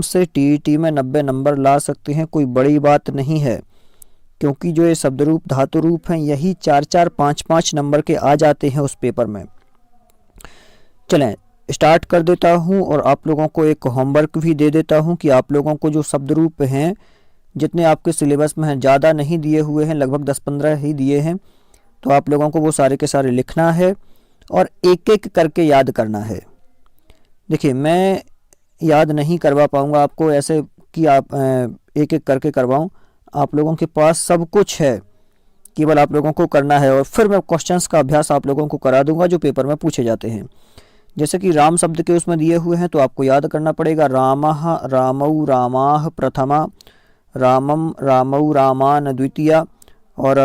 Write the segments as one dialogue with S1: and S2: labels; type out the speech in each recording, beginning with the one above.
S1: से टीईटी में 90 नंबर ला सकते हैं, कोई बड़ी बात नहीं है, क्योंकि जो ये शब्द रूप धातु रूप हैं यही 4-4, 5-5 नंबर के आ जाते हैं उस पेपर में। चलें स्टार्ट कर देता हूं और आप लोगों को एक होमवर्क भी दे देता हूं कि आप लोगों को जो शब्द रूप हैं जितने आपके सिलेबस में हैं, ज़्यादा नहीं दिए हुए हैं, लगभग 10-15 ही दिए हैं, तो आप लोगों को वो सारे के सारे लिखना है और एक एक करके याद करना है। देखिए मैं याद नहीं करवा पाऊँगा आपको ऐसे कि आप एक एक करके करवाऊँ, आप लोगों के पास सब कुछ है, केवल आप लोगों को करना है और फिर मैं क्वेश्चंस का अभ्यास आप लोगों को करा दूंगा जो पेपर में पूछे जाते हैं। जैसे कि राम शब्द के उसमें दिए हुए हैं तो आपको याद करना पड़ेगा रामः रामौ रामाः प्रथमा, रामम रामौ रामान द्वितीया। और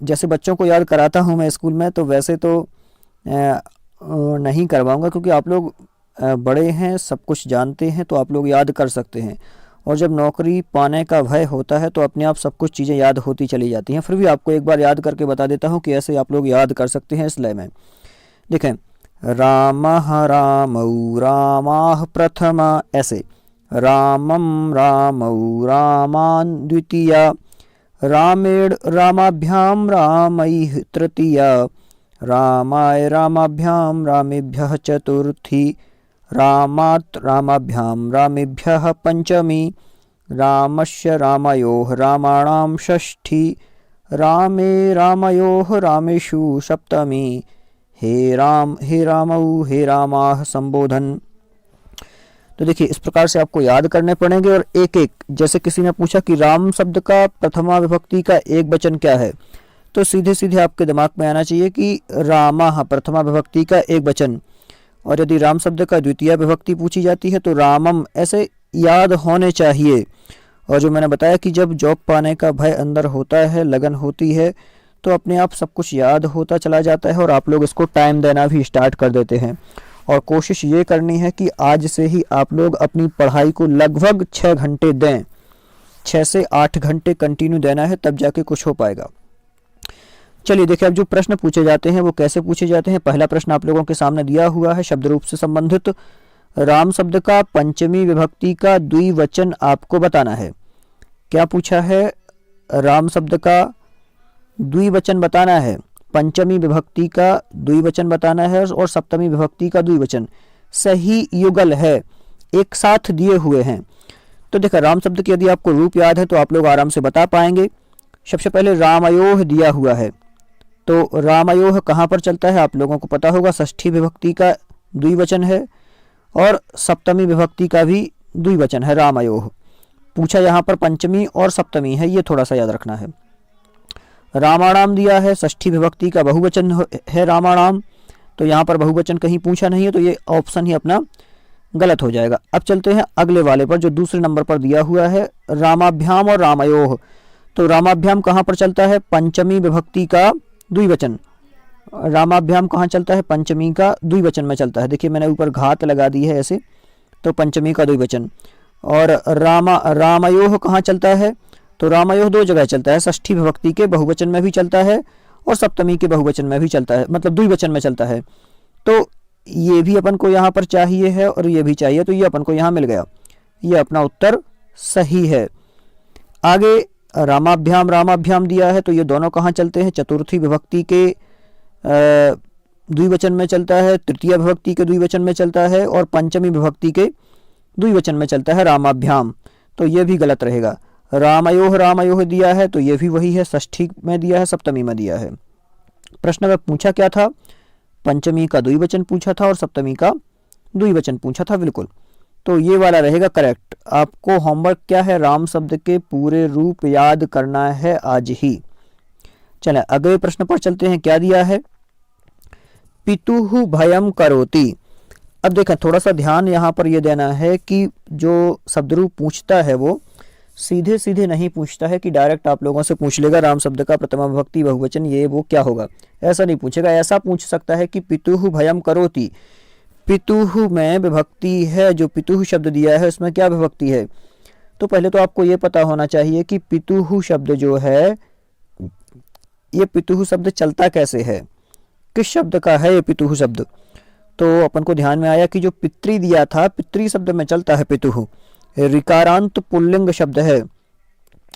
S1: जैसे बच्चों को याद कराता हूँ मैं स्कूल में, तो वैसे तो नहीं करवाऊँगा क्योंकि आप लोग बड़े हैं, सब कुछ जानते हैं, तो आप लोग याद कर सकते हैं। और जब नौकरी पाने का भय होता है तो अपने आप सब कुछ चीज़ें याद होती चली जाती हैं। फिर भी आपको एक बार याद करके बता देता हूँ कि ऐसे आप लोग याद कर सकते हैं। इसलिए मैं देखें रामः रामौ रामाः प्रथमा, ऐसे रामम रामौ रामान द्वितीया, रामेण रामाभ्याम रामैः तृतीया, रामाय रामाभ्याम रामेभ्यः चतुर्थी, रामात् रामाभ्याम रामेभ्यः पंचमी, रामस्य रामयोः रामाणां षष्ठी, रामे रामयोः रामेषु सप्तमी, हे राम हे रामौ हे रामाः संबोधन। तो देखिए इस प्रकार से आपको याद करने पड़ेंगे और एक एक, जैसे किसी ने पूछा कि राम शब्द का प्रथमा विभक्ति का एक वचन क्या है, तो सीधे सीधे आपके दिमाग में आना चाहिए कि रामः प्रथमा विभक्ति का एक वचन। और यदि राम शब्द का द्वितीय विभक्ति पूछी जाती है तो रामम, ऐसे याद होने चाहिए। और जो मैंने बताया कि जब जॉब पाने का भय अंदर होता है, लगन होती है, तो अपने आप सब कुछ याद होता चला जाता है और आप लोग इसको टाइम देना भी स्टार्ट कर देते हैं। और कोशिश ये करनी है कि आज से ही आप लोग अपनी पढ़ाई को लगभग 6 घंटे दें, 6 से 8 घंटे कंटिन्यू देना है, तब जाके कुछ हो पाएगा। चलिए देखिए अब जो प्रश्न पूछे जाते हैं वो कैसे पूछे जाते हैं। पहला प्रश्न आप लोगों के सामने दिया हुआ है शब्द रूप से संबंधित, राम शब्द का पंचमी विभक्ति का द्विवचन आपको बताना है। क्या पूछा है? राम शब्द का द्विवचन बताना है, पंचमी विभक्ति का द्विवचन बताना है और सप्तमी विभक्ति का द्विवचन। सही युगल है, एक साथ दिए हुए हैं। तो देखा राम शब्द की यदि आपको रूप याद है तो आप लोग आराम से बता पाएंगे। सबसे पहले रामयोः दिया हुआ है, तो रामयोः कहाँ पर चलता है आप लोगों को पता होगा, षष्ठी विभक्ति का द्विवचन है और सप्तमी विभक्ति का भी द्विवचन है रामयोः। पूछा यहाँ पर पंचमी और सप्तमी है, ये थोड़ा सा याद रखना है। रामाणाम दिया है, षष्ठी विभक्ति का बहुवचन है रामाणाम, तो यहाँ पर बहुवचन कहीं पूछा नहीं है, तो ये ऑप्शन ही अपना गलत हो जाएगा। अब चलते हैं अगले वाले पर जो दूसरे नंबर पर दिया हुआ है रामाभ्याम और रामयोः। तो रामाभ्याम कहाँ पर चलता है? पंचमी विभक्ति का द्विवचन। रामाभ्याम कहाँ चलता है? पंचमी का द्विवचन में चलता है। देखिए मैंने ऊपर घात लगा दी है ऐसे, तो पंचमी का द्विवचन। और रामयोः कहाँ चलता है? तो रामयोः 2 जगह चलता है, षष्ठी विभक्ति के बहुवचन में भी चलता है और सप्तमी के बहुवचन में भी चलता है, मतलब द्विवचन में चलता है। तो ये भी अपन को यहाँ पर चाहिए है और ये भी चाहिए, तो ये अपन को यहाँ मिल गया, ये अपना उत्तर सही है। आगे रामाभ्याम रामाभ्याम दिया है, तो ये दोनों कहाँ चलते हैं? चतुर्थी विभक्ति के द्विवचन में चलता है, तृतीय विभक्ति के द्विवचन में चलता है और पंचमी विभक्ति के द्विवचन में चलता है रामाभ्याम, तो ये भी गलत रहेगा। रामयोः रामयोः दिया है तो ये भी वही है, षष्ठी में दिया है, सप्तमी में दिया है। प्रश्न में पूछा क्या था? पंचमी का द्विवचन पूछा था और सप्तमी का द्विवचन पूछा था, बिल्कुल। तो ये वाला रहेगा करेक्ट। आपको होमवर्क क्या है? राम शब्द के पूरे रूप याद करना है आज ही। चलें अगले प्रश्न पर चलते हैं। क्या दिया है? पितुः भयं करोति। अब देखें थोड़ा सा ध्यान यहाँ पर यह देना है कि जो शब्द रूप पूछता है वो सीधे सीधे नहीं पूछता है कि डायरेक्ट आप लोगों से पूछ लेगा राम शब्द का प्रथमा विभक्ति बहुवचन ये वो क्या होगा, ऐसा नहीं पूछेगा। ऐसा पूछ सकता है कि पितुः भयं करोति, पितुः में विभक्ति है, जो पितुः शब्द दिया है उसमें क्या विभक्ति है? तो पहले तो आपको ये पता होना चाहिए कि पितुः शब्द जो है, ये पितुः शब्द चलता कैसे है, किस शब्द का है ये पितुः शब्द। तो अपन को ध्यान में आया कि जो पितृ दिया था, पितृ शब्द में चलता है पितुः, ऋकारांत पुल्लिंग शब्द है।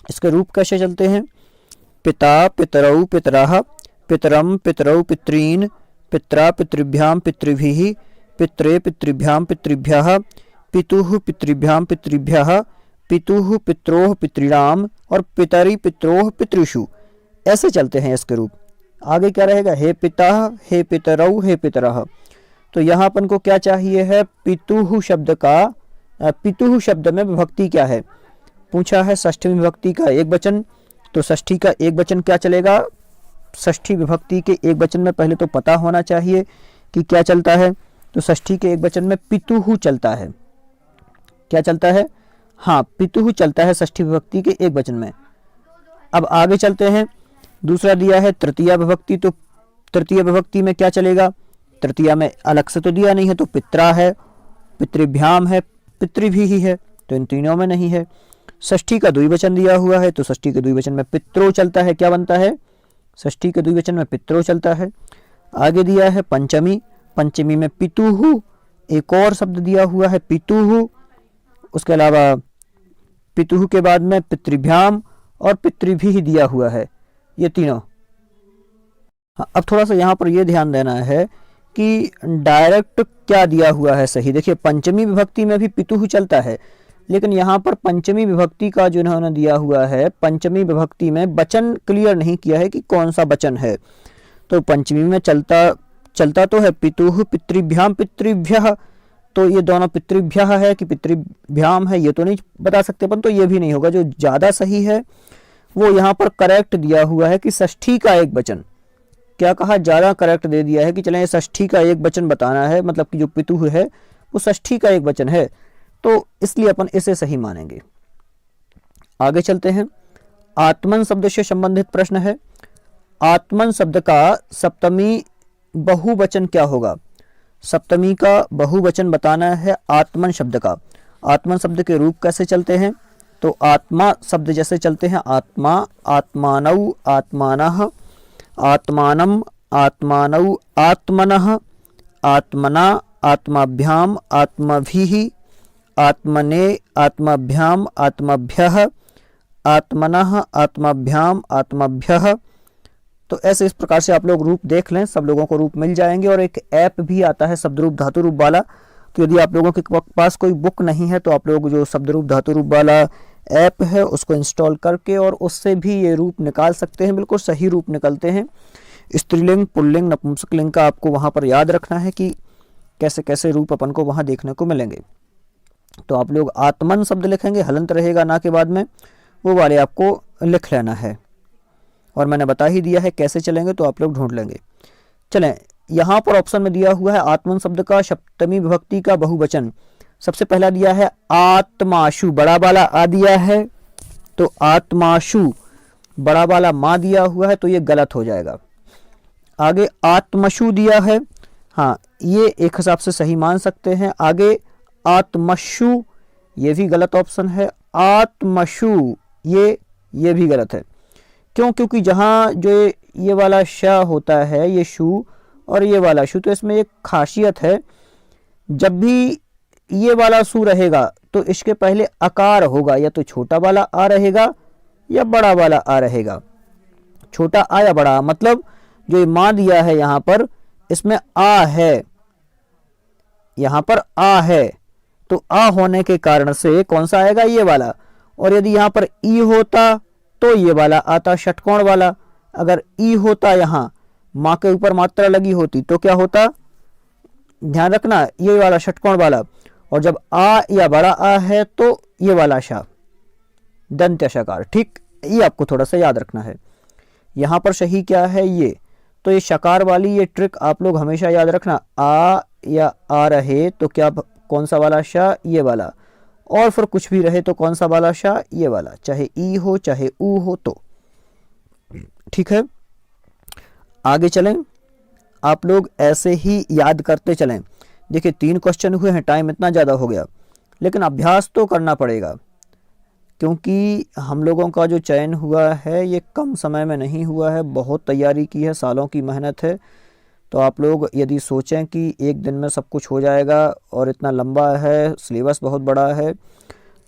S1: इसके रूप कैसे चलते हैं? पिता पितरौ पितरः, पितरम पितरौ पितॄन्, पित्रा पितृभ्याम पितृभिः, पित्रे पितृभ्याम पितृभ्यः, पितुः पितृभ्याम पितृभ्यः, पितुः पित्रोः पितॄणाम और पितरि पित्रोः पितृषु। ऐसे चलते हैं इसके रूप। आगे क्या रहेगा? हे पिता, हे पितरौ, हे पितरः। तो यहाँ अपन को क्या चाहिए है? पितुः शब्द का, पितुः शब्द में विभक्ति क्या है पूछा है? षष्ठी विभक्ति का एक वचन। तो षष्ठी का एक वचन क्या चलेगा? षष्ठी विभक्ति के एक वचन में पहले तो पता होना चाहिए कि क्या चलता है। तो षष्ठी के एक वचन में पितुः चलता है। क्या चलता है? हाँ, पितुः चलता है षष्ठी विभक्ति के एक वचन में। अब आगे चलते हैं। दूसरा दिया है तृतीया विभक्ति। तो तृतीय विभक्ति में क्या चलेगा? तृतीया में अलग से तो दिया नहीं है, तो पित्रा है, पितृभ्याम है, पितृभिः है, तो इन तीनों में नहीं है। षष्ठी का द्विवचन दिया हुआ है, तो षष्ठी के द्विवचन में पित्रो चलता है। क्या बनता है? षष्ठी के द्विवचन में पित्रो चलता है। आगे दिया है पंचमी। पंचमी में पितुः, एक और शब्द दिया हुआ है पितुः। उसके अलावा पितुः के बाद में पितृभ्याम और पितृभिः दिया हुआ है, ये तीनों। अब थोड़ा सा यहाँ पर ये ध्यान देना है कि डायरेक्ट क्या दिया हुआ है सही। देखिए, पंचमी विभक्ति में भी पितुः चलता है, लेकिन यहाँ पर पंचमी विभक्ति का जो इन्होंने दिया हुआ है, पंचमी विभक्ति में वचन क्लियर नहीं किया है कि कौन सा वचन है। तो पंचमी में चलता तो है पितुः पितृभ्याम पितृभ्यः, तो ये दोनों पितृभ्यः है कि पितृभ्याम है ये तो नहीं बता सकते अपन, तो ये भी नहीं होगा। जो ज़्यादा सही है वो यहाँ पर करेक्ट दिया हुआ है कि षष्ठी का एक वचन। क्या कहा? ज़्यादा करेक्ट दे दिया है कि चलें षष्ठी का एक वचन बताना है, मतलब कि जो पितुः है वो षष्ठी का एक वचन है, तो इसलिए अपन इसे सही मानेंगे। आगे चलते हैं। आत्मन शब्द से संबंधित प्रश्न है। आत्मन शब्द का सप्तमी बहुवचन क्या होगा? सप्तमी का बहुवचन बताना है आत्मन शब्द का। आत्मन शब्द के रूप कैसे चलते हैं? तो आत्मा शब्द जैसे चलते हैं, आत्मा, आत्मानौ, आत्मानः, आत्मानम, आत्मानौ, आत्मनः, आत्मना, आत्माभ्याम, आत्मभिः, आत्मने, आत्माभ्याम, आत्मभ्यः, आत्मनः, आत्माभ्याम, आत्मभ्यः। तो ऐसे इस प्रकार से आप लोग रूप देख लें, सब लोगों को रूप मिल जाएंगे। और एक ऐप भी आता है शब्द रूप धातु रूप वाला, तो यदि आप लोगों के पास कोई बुक नहीं है तो आप लोग जो शब्द रूप धातु रूप वाला ऐप है उसको इंस्टॉल करके और उससे भी ये रूप निकाल सकते हैं। बिल्कुल सही रूप निकलते हैं। स्त्रीलिंग, पुल्लिंग, नपुंसकलिंग का आपको वहाँ पर याद रखना है कि कैसे कैसे रूप अपन को वहाँ देखने को मिलेंगे। तो आप लोग आत्मन शब्द लिखेंगे, हलंत रहेगा ना के बाद में, वो वाले आपको लिख लेना है। और मैंने बता ही दिया है कैसे चलेंगे, तो आप लोग ढूंढ लेंगे। चलें, यहाँ पर ऑप्शन में दिया हुआ है आत्मन शब्द का सप्तमी विभक्ति का बहुवचन। सबसे पहला दिया है आत्माशु, बड़ा वाला आ दिया है, तो आत्माशु बड़ा वाला माँ दिया हुआ है, तो ये गलत हो जाएगा। आगे आत्मशु दिया है, हाँ ये एक हिसाब से सही मान सकते हैं। आगे आत्मशु, ये भी गलत ऑप्शन है। आत्मशु ये भी गलत है। क्यों? क्योंकि जहाँ जो ये वाला श होता है, ये शु और ये वाला शु, तो इसमें एक खासियत है, जब भी ये वाला सु रहेगा तो इसके पहले आकार होगा, या तो छोटा वाला आ रहेगा या बड़ा वाला आ रहेगा। छोटा आ या बड़ा, मतलब जो ये माँ दिया है यहाँ पर, इसमें आ है, यहाँ पर आ है, तो आ होने के कारण से कौन सा आएगा? ये वाला। और यदि यहाँ पर ई होता तो ये वाला आता, षटकोण वाला। अगर ई होता, यहाँ माँ के ऊपर मात्रा लगी होती, तो क्या होता? ध्यान रखना, ये वाला षटकोण वाला। और जब आ या बड़ा आ है तो ये वाला शा, दंत्य शकार। ठीक, ये आपको थोड़ा सा याद रखना है। यहाँ पर सही क्या है? ये तो ये शकार वाली ये ट्रिक आप लोग हमेशा याद रखना। आ या आ रहे तो क्या, कौन सा वाला शा? ये वाला। और फिर कुछ भी रहे तो कौन सा वाला शा? ये वाला। चाहे ई हो चाहे ऊ हो, तो ठीक है। आगे चलें, आप लोग ऐसे ही याद करते चलें। देखिए 3 क्वेश्चन हुए हैं, टाइम इतना ज़्यादा हो गया, लेकिन अभ्यास तो करना पड़ेगा, क्योंकि हम लोगों का जो चयन हुआ है ये कम समय में नहीं हुआ है, बहुत तैयारी की है, सालों की मेहनत है। तो आप लोग यदि सोचें कि एक दिन में सब कुछ हो जाएगा, और इतना लंबा है, सिलेबस बहुत बड़ा है,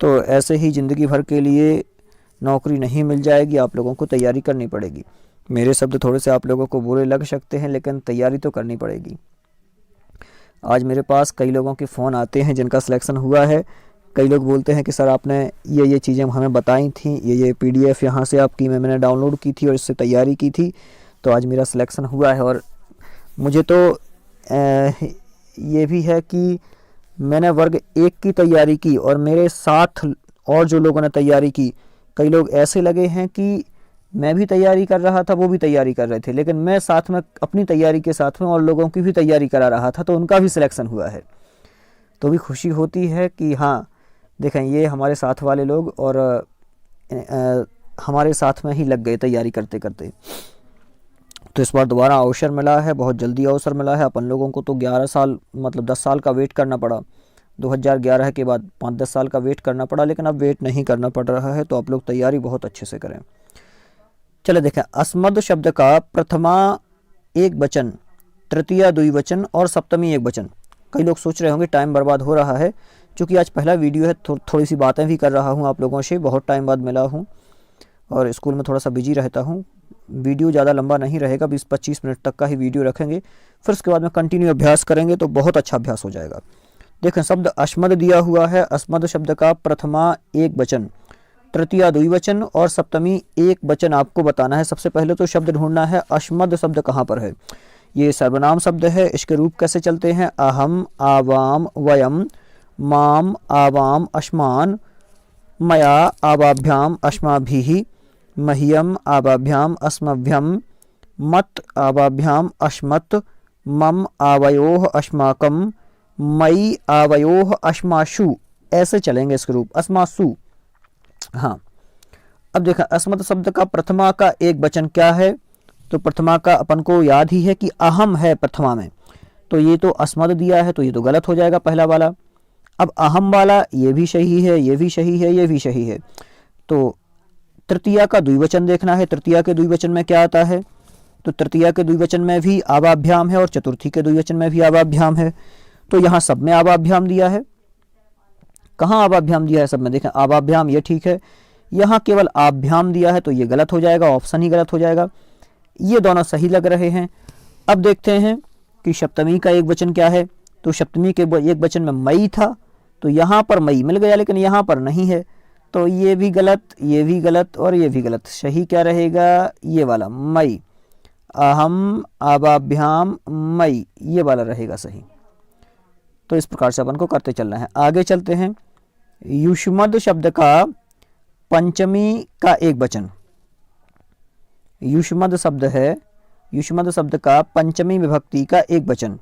S1: तो ऐसे ही ज़िंदगी भर के लिए नौकरी नहीं मिल जाएगी, आप लोगों को तैयारी करनी पड़ेगी। मेरे शब्द थोड़े से आप लोगों को बुरे लग सकते हैं, लेकिन तैयारी तो करनी पड़ेगी। आज मेरे पास कई लोगों के फ़ोन आते हैं जिनका सिलेक्शन हुआ है। कई लोग बोलते हैं कि सर आपने ये चीज़ें हमें बताई थी, ये PDF यहाँ से आपकी मैंने डाउनलोड की थी और इससे तैयारी की थी, तो आज मेरा सिलेक्शन हुआ है। और मुझे तो ये भी है कि मैंने वर्ग 1 की तैयारी की और मेरे साथ और जो लोगों ने तैयारी की, कई लोग ऐसे लगे हैं कि मैं भी तैयारी कर रहा था, वो भी तैयारी कर रहे थे, लेकिन मैं साथ में अपनी तैयारी के साथ में और लोगों की भी तैयारी करा रहा था, तो उनका भी सिलेक्शन हुआ है। तो भी खुशी होती है कि हाँ देखें, ये हमारे साथ वाले लोग और हमारे साथ में ही लग गए तैयारी करते करते। तो इस बार दोबारा अवसर मिला है, बहुत जल्दी अवसर मिला है। अपन लोगों को तो 11 साल मतलब 10 साल का वेट करना पड़ा, 2011 के बाद 5-10 साल का वेट करना पड़ा, लेकिन अब वेट नहीं करना पड़ रहा है। तो आप लोग तैयारी बहुत अच्छे से करें। चले देखें, अस्मद शब्द का प्रथमा एक वचन, तृतीया द्विवचन और सप्तमी एक वचन। कई लोग सोच रहे होंगे टाइम बर्बाद हो रहा है, क्योंकि आज पहला वीडियो है, थोड़ी सी बातें भी कर रहा हूँ आप लोगों से, बहुत टाइम बाद मिला हूँ और स्कूल में थोड़ा सा बिजी रहता हूँ। वीडियो ज़्यादा लंबा नहीं रहेगा, 20-25 मिनट तक का ही वीडियो रखेंगे, फिर उसके बाद में कंटिन्यू अभ्यास करेंगे तो बहुत अच्छा अभ्यास हो जाएगा। देखें, शब्द अस्मद दिया हुआ है। अस्मद शब्द का प्रथमा एक वचन, तृतीया द्विवचन और सप्तमी एक वचन आपको बताना है। सबसे पहले तो शब्द ढूंढना है, अस्मद शब्द कहाँ पर है। ये सर्वनाम शब्द है, इसके रूप कैसे चलते हैं, अहम, आवाम, वयम, माम, आवाम, अस्मान, मया, आवाभ्याम, अस्माभिः, मह्यम, आवाभ्याम, अस्मभ्यम, मत, आवाभ्याम, अस्मत्, मम, आवयोः, अस्माकं, मयि, आवयोः, अस्मासु। ऐसे चलेंगे इसके रूप, अस्मासु। हाँ, अब देखा, अस्मद शब्द का प्रथमा का एक वचन क्या है। तो प्रथमा का अपन को याद ही है कि अहम है प्रथमा में, तो ये तो अस्मद दिया है, तो ये तो गलत हो जाएगा पहला वाला। अब अहम वाला ये भी सही है, ये भी सही है, ये भी सही है। तो तृतीया का द्विवचन देखना है। तृतीया के द्विवचन में क्या आता है, तो तृतीया के द्विवचन में भी आवाभ्याम है और चतुर्थी के द्विवचन में भी आवाभ्याम है। तो यहाँ सब में आवाभ्याम दिया है। कहाँ आवाभ्याम दिया है सब में, देखें आवाभ्याम ये ठीक है, यहाँ केवल आभ्याम दिया है, तो ये गलत हो जाएगा, ऑप्शन ही गलत हो जाएगा। ये दोनों सही लग रहे हैं। अब देखते हैं कि सप्तमी का एक वचन क्या है। तो सप्तमी के एक वचन में मई था, तो यहाँ पर मई मिल गया, लेकिन यहाँ पर नहीं है, तो ये भी गलत, ये भी गलत और ये भी गलत। सही क्या रहेगा, ये वाला मई, अहम, आवाभ्याम, मई, ये वाला रहेगा सही। तो इस प्रकार से अपन को करते चलना है। आगे चलते हैं, युष्मद शब्द का पंचमी का एक वचन, युष्मद शब्द है, युष्मद शब्द का पंचमी विभक्ति का एक वचन।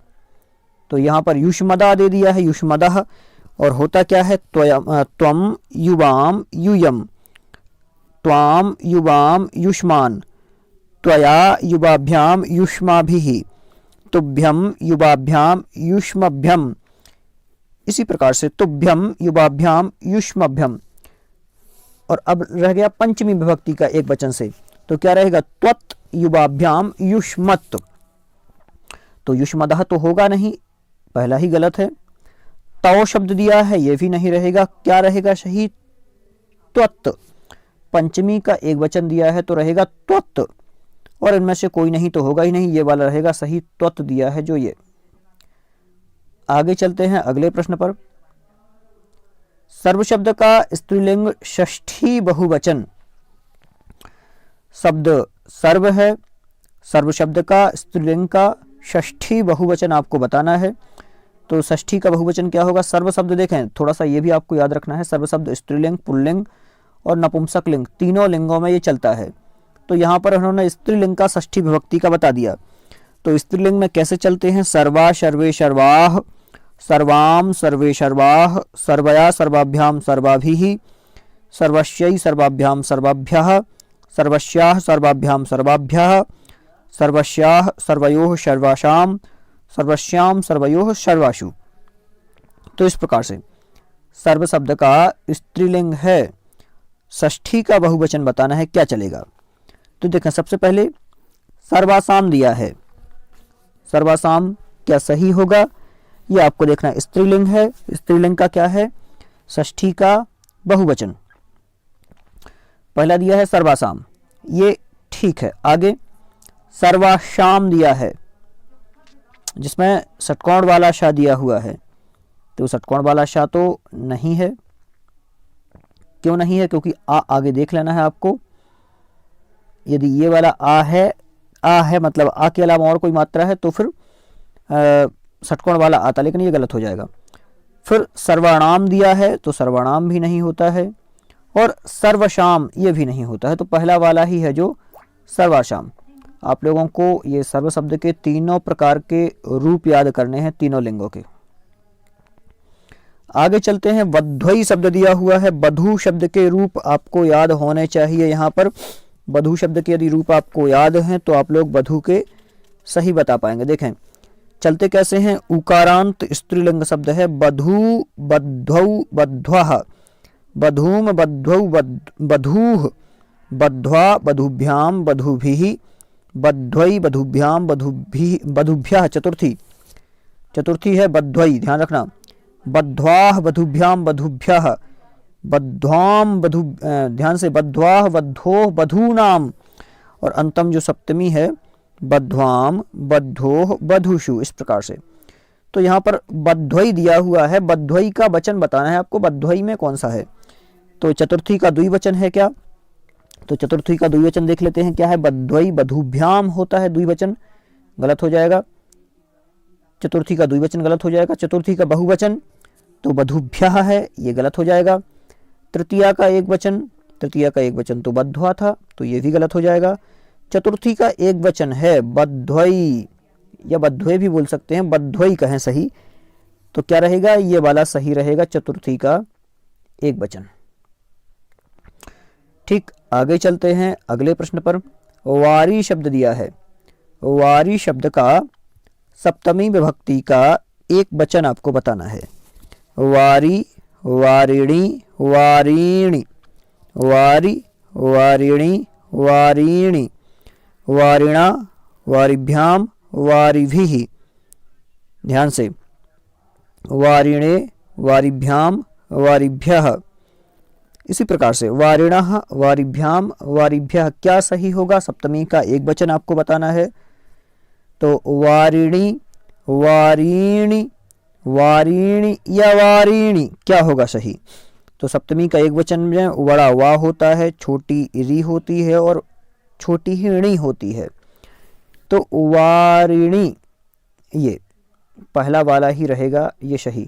S1: तो यहाँ पर युष्मदा दे दिया है, युष्मदः, और होता क्या है, त्वम, युवाम, यूयम, त्वाम, युवाम, युष्मान, त्वया, युवाभ्याम, युष्माभिः, तुभ्यम, युवाभ्याम, युष्मभ्यम। इसी प्रकार से तुभ्यम, युवाभ्याम, युष्मभ्यम। और अब रह गया पंचमी विभक्ति का एक वचन से, तो क्या रहेगा, त्वत्, युवाभ्याम, युष्मत्। तो युष्मदः तो होगा नहीं, पहला ही गलत है। तौ शब्द दिया है, ये भी नहीं रहेगा, क्या रहेगा सही, त्वत्। पंचमी का एक वचन दिया है तो रहेगा त्वत्, और इनमें से कोई नहीं तो होगा ही नहीं, ये वाला रहेगा सही, त्वत् दिया है जो ये। आगे चलते हैं अगले प्रश्न पर। सर्व शब्द का स्त्रीलिंग षष्ठी बहुवचन, शब्द सर्व है, सर्व शब्द का स्त्रीलिंग का षष्ठी बहुवचन आपको बताना है। तो षष्ठी का बहुवचन क्या होगा, सर्व शब्द देखें, थोड़ा सा ये भी आपको याद रखना है, सर्व शब्द स्त्रीलिंग, पुल्लिंग और नपुंसक लिंग, तीनों लिंगों में ये चलता है। तो यहाँ पर उन्होंने स्त्रीलिंग का षष्ठी विभक्ति का बता दिया। तो स्त्रीलिंग में कैसे चलते हैं, सर्वा, सर्वे, सर्वाः, सर्वाम, सर्वे, सर्वाः, सर्वया, सर्वाभ्याम, सर्वाभिः, सर्वस्यै, सर्वाभ्याम, सर्वाभ्यः, सर्वस्याः, सर्वाभ्याम, सर्वाभ्यः, सर्वस्याः, सर्वयोः, सर्वासाम, सर्वस्याम, सर्वयोः, सर्वासु। तो इस प्रकार से सर्व शब्द का स्त्रीलिंग है, षष्ठी का बहुवचन बताना है, क्या चलेगा। तो देखें, सबसे पहले सर्वासाम दिया है, सर्वासाम क्या सही होगा, ये आपको देखना है। स्त्रीलिंग है, स्त्रीलिंग का क्या है, षष्ठी का बहुवचन। पहला दिया है सर्वासाम, ये ठीक है। आगे सर्वाशाम दिया है, जिसमें षटकोण वाला शा दिया हुआ है, तो षटकोण वाला शा तो नहीं है। क्यों नहीं है? क्योंकि आ आगे देख लेना है आपको। यदि ये वाला आ है मतलब आ के अलावा और कोई मात्रा है तो फिर षटकोण वाला आता, लेकिन ये गलत हो जाएगा। फिर सर्वाणाम दिया है तो सर्वाणाम भी नहीं होता है, और सर्वशाम ये भी नहीं होता है। तो पहला वाला ही है जो सर्वाशाम। आप लोगों को ये सर्व शब्द के तीनों प्रकार के रूप याद करने हैं, तीनों लिंगों के। आगे चलते हैं। बध्वई शब्द दिया हुआ है, बधू शब्द के रूप आपको याद होने चाहिए। यहाँ पर बधू शब्द के यदि रूप आपको याद हैं तो आप लोग बधू के सही बता पाएंगे। देखें चलते कैसे हैं। उकारांत स्त्रीलिंग शब्द है, बधू, बध्वौ, बध्वः, बधूम, बध्वौ, बधूः, बध्वा, बधूभ्याम, बधूभिः, बध्वै, बधूभ्याम, बधूभ्यः। चतुर्थी है बध्वई, ध्यान रखना। बध्वाः, बधूभ्याम, बधूभ्यः, बध्वाम, ध्यान से, बध्वाः, बद्धोः, बधूनाम। और अंतम जो सप्तमी है बध्वाम, बद्धोः, बधूषु, इस प्रकार से। तो यहाँ पर बध्वई दिया हुआ है, बध्वई का वचन बताना है आपको। बध्वई में कौन सा है? तो चतुर्थी का द्विवचन है क्या? तो चतुर्थी का द्विवचन देख लेते हैं क्या है। बध्वई, बधूभ्याम होता है द्विवचन, गलत हो जाएगा। चतुर्थी का द्विवचन गलत हो जाएगा। चतुर्थी का बहुवचन तो बधूभ्यः है, ये गलत हो जाएगा। तृतीया का एक वचन तो बध्वा था, तो ये भी गलत हो जाएगा। चतुर्थी का एक वचन है बध्वई, या बध्वे भी बोल सकते हैं, बध्वई कहें सही, तो क्या रहेगा? ये वाला सही रहेगा, चतुर्थी का एक वचन। ठीक, आगे चलते हैं अगले प्रश्न पर। वारी शब्द दिया है, वारी शब्द का सप्तमी विभक्ति का एक वचन आपको बताना है। वारी, वारिणी, वारीणि, वारी, वारिणी, वारीणि, वारिणा, वारिभ्याम, वारिभिः। ध्यान से, वारिणे, वारिभ्याम, वारिभ्यः। इसी प्रकार से वारिणः, वारिभ्याम, वारिभ्यः। क्या सही होगा? सप्तमी का एक वचन आपको बताना है। तो वारिणी, वारीणि, वारीणि या वारीणि, क्या होगा सही? तो सप्तमी का एक वचन में बड़ा वा होता है, छोटी री होती है और छोटी ही णी होती है। तो वारिणी, ये पहला वाला ही रहेगा, ये सही।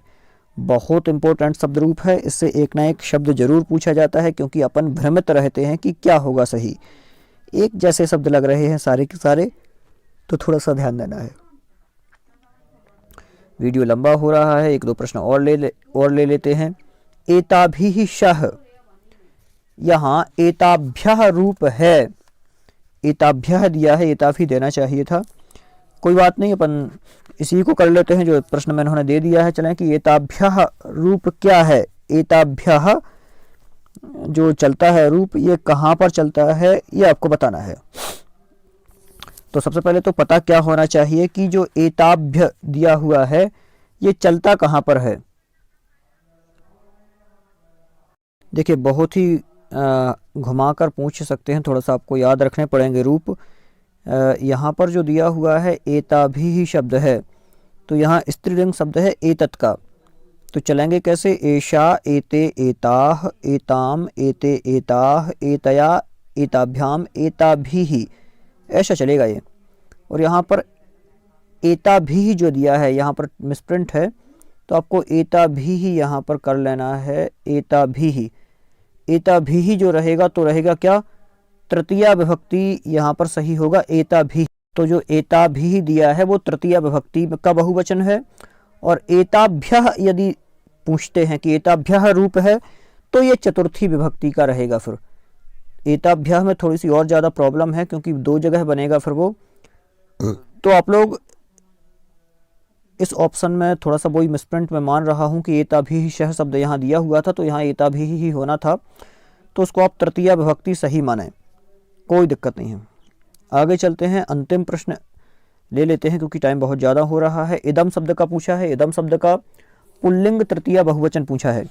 S1: बहुत इंपॉर्टेंट शब्द रूप है, इससे एक ना एक शब्द जरूर पूछा जाता है, क्योंकि अपन भ्रमित रहते हैं कि क्या होगा सही। एक जैसे शब्द लग रहे हैं सारे के सारे, तो थोड़ा सा ध्यान देना है। वीडियो लंबा हो रहा है, एक दो प्रश्न और ले लेते हैं। एताभिः शः, यहाँ एताभ्यः रूप है, एताभ्यः दिया है, एताभि देना चाहिए था। कोई बात नहीं, अपन इसी को कर लेते हैं जो प्रश्न में उन्होंने दे दिया है। चलें कि एताभ्यः रूप क्या है। एताभ्यः जो चलता है रूप, ये कहाँ पर चलता है ये आपको बताना है। तो सबसे पहले तो पता क्या होना चाहिए कि जो एताभ्य दिया हुआ है ये चलता कहाँ पर है। देखिए बहुत ही घुमाकर पूछ सकते हैं, थोड़ा सा आपको याद रखने पड़ेंगे रूप। यहाँ पर जो दिया हुआ है एताभिः शब्द है, तो यहाँ स्त्रीलिंग शब्द है एतत् का। तो चलेंगे कैसे? एषा, एते, एताः, एताम, एते, एताः, एतया, एताभ्याम, एताभिः, ऐसा चलेगा ये। और यहाँ पर एताभिः जो दिया है, यहाँ पर मिसप्रिंट है, तो आपको एताभिः यहाँ पर कर लेना है। एताभिः, एताभिः जो रहेगा तो रहेगा क्या? तृतीया विभक्ति यहाँ पर सही होगा, एताभिः। तो जो एताभिः दिया है वो तृतीया विभक्ति का बहुवचन है। और एताभ्यः यदि पूछते हैं कि एताभ्यः रूप है, तो ये चतुर्थी विभक्ति का रहेगा। फिर एताभ्यः में थोड़ी सी और ज़्यादा प्रॉब्लम है, क्योंकि दो जगह बनेगा फिर वो। तो आप लोग इस ऑप्शन में थोड़ा सा वही मिसप्रिंट में मान रहा हूँ कि एताभिः शः शब्द यहाँ दिया हुआ था, तो यहाँ एताभिः ही होना था, तो उसको आप तृतीया विभक्ति सही माने, कोई दिक्कत नहीं है। आगे चलते हैं, अंतिम प्रश्न ले लेते हैं क्योंकि टाइम बहुत ज़्यादा हो रहा है। इदम शब्द का पूछा है, इदम शब्द का पुल्लिंग तृतीया बहुवचन पूछा है।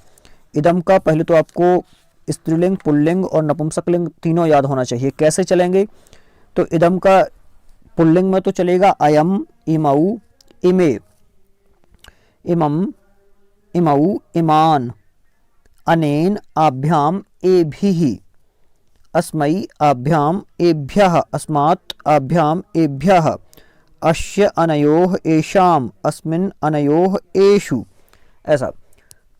S1: इदम का पहले तो आपको स्त्रीलिंग, पुल्लिंग और नपुंसकलिंग तीनों याद होना चाहिए। कैसे चलेंगे? तो इदम का पुल्लिंग में तो चलेगा अयम, इमऊ, इमे, इमम, इमऊ, इमान, अनेन, आभ्याम, एभिः, अस्मै, आभ्याम, एभ्यः, अस्मात्, आभ्याम, एभ्यः, अस्य, अनयोः, एषाम्, अस्मिन्, अनयोः, एषु। ऐसा।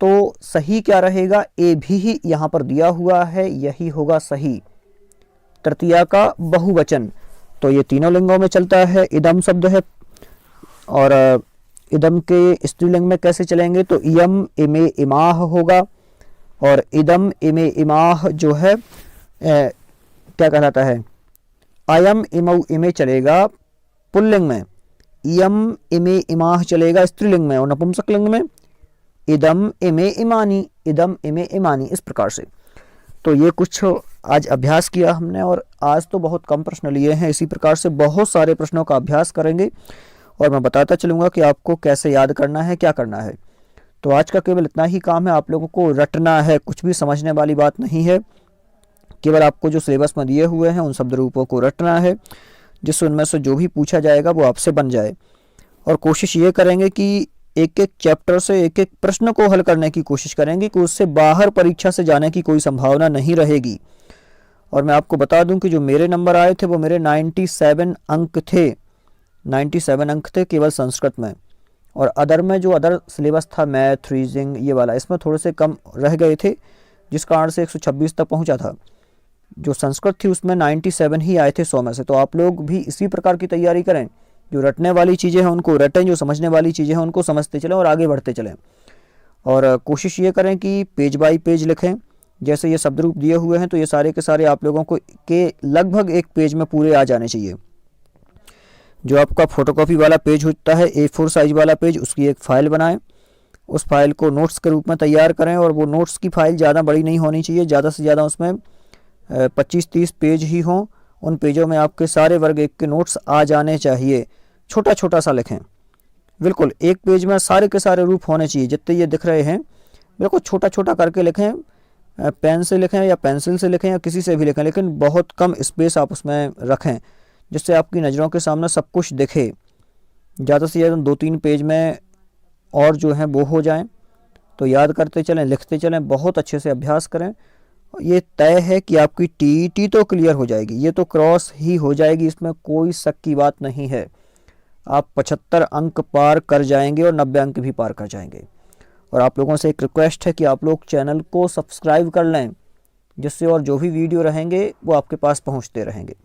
S1: तो सही क्या रहेगा? एभिः यहाँ पर दिया हुआ है, यही होगा सही। तृतीया का बहुवचन, तो ये तीनों लिंगों में चलता है। इदम शब्द है और इदम के स्त्रीलिंग में कैसे चलेंगे? तो इयम, इमे, इमाह होगा। और इदम, इमे, इमाह जो है क्या कहलाता है? अयम, इमऊ, इमे चलेगा पुल्लिंग में, इयम, इमे, इमाह चलेगा स्त्रीलिंग में, और नपुंसकलिंग में इदम, इमे, इमानी, इदम, इमे, इमानी। इस प्रकार से तो ये कुछ आज अभ्यास किया हमने, और आज तो बहुत कम प्रश्न लिए हैं। इसी प्रकार से बहुत सारे प्रश्नों का अभ्यास करेंगे और मैं बताता चलूँगा कि आपको कैसे याद करना है, क्या करना है। तो आज का केवल इतना ही काम है, आप लोगों को रटना है, कुछ भी समझने वाली बात नहीं है। केवल आपको जो सिलेबस में दिए हुए हैं उन शब्द रूपों को रटना है, जिससे उनमें से जो भी पूछा जाएगा वो आपसे बन जाए। और कोशिश ये करेंगे कि एक एक चैप्टर से एक एक प्रश्न को हल करने की कोशिश करेंगे कि उससे बाहर परीक्षा से जाने की कोई संभावना नहीं रहेगी। और मैं आपको बता दूं कि जो मेरे नंबर आए थे वो मेरे 97 अंक थे, 97 अंक थे केवल संस्कृत में। और अदर में जो अदर सिलेबस था, मैथ, रीजनिंग, ये वाला, इसमें थोड़े से कम रह गए थे, जिस कारण से 126 तक पहुंचा था। जो संस्कृत थी उसमें 97 ही आए थे 100 में से। तो आप लोग भी इसी प्रकार की तैयारी करें, जो रटने वाली चीज़ें हैं उनको रटें, जो समझने वाली चीज़ें हैं उनको समझते चलें और आगे बढ़ते चलें। और कोशिश ये करें कि पेज बाय पेज लिखें। जैसे ये शब्द रूप दिए हुए हैं तो ये सारे के सारे आप लोगों को के लगभग एक पेज में पूरे आ जाने चाहिए। जो आपका फोटोकॉपी वाला पेज होता है, A4 साइज वाला पेज, उसकी एक फ़ाइल बनाएं, उस फाइल को नोट्स के रूप में तैयार करें। और वो नोट्स की फ़ाइल ज़्यादा बड़ी नहीं होनी चाहिए, ज़्यादा से ज़्यादा उसमें 25-30 पेज ही हों। उन पेजों में आपके सारे वर्ग एक के नोट्स आ जाने चाहिए। छोटा छोटा सा लिखें, बिल्कुल एक पेज में सारे के सारे रूप होने चाहिए, जितने ये दिख रहे हैं बिल्कुल छोटा छोटा करके लिखें। पेन से लिखें या पेंसिल से लिखें या किसी से भी लिखें, लेकिन बहुत कम स्पेस आप उसमें रखें, जिससे आपकी नज़रों के सामने सब कुछ दिखे। ज़्यादा से ज़्यादा 2-3 पेज में और जो है वो हो जाएं। तो याद करते चलें, लिखते चलें, बहुत अच्छे से अभ्यास करें। ये तय है कि आपकी टीईटी तो क्लियर हो जाएगी, ये तो क्रॉस ही हो जाएगी, इसमें कोई शक की बात नहीं है। आप 75 अंक पार कर जाएंगे और 90 अंक भी पार कर जाएंगे। और आप लोगों से एक रिक्वेस्ट है कि आप लोग चैनल को सब्सक्राइब कर लें, जिससे और जो भी वीडियो रहेंगे वो आपके पास पहुंचते रहेंगे।